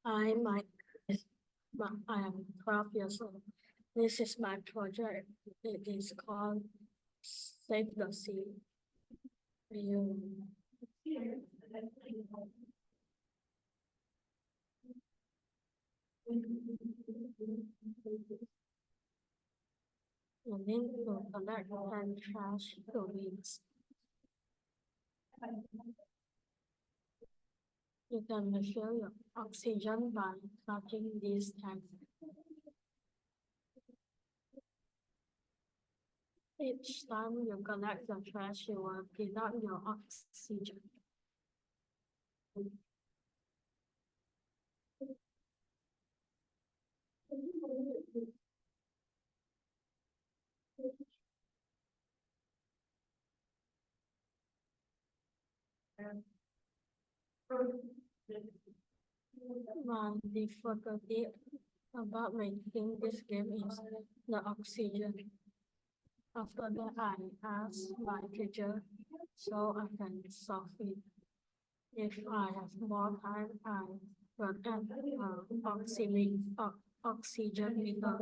I am 12 years old. This is my project. It is called Save the Sea. You you need to collect and trash the weeds. You can measure your oxygen by touching these tanks. Each time you collect the trash, you will clean up your oxygen. My difficulty about making this game is the oxygen. After that, I asked my teacher so I can solve it. If I have more time, I will add oxygen meter.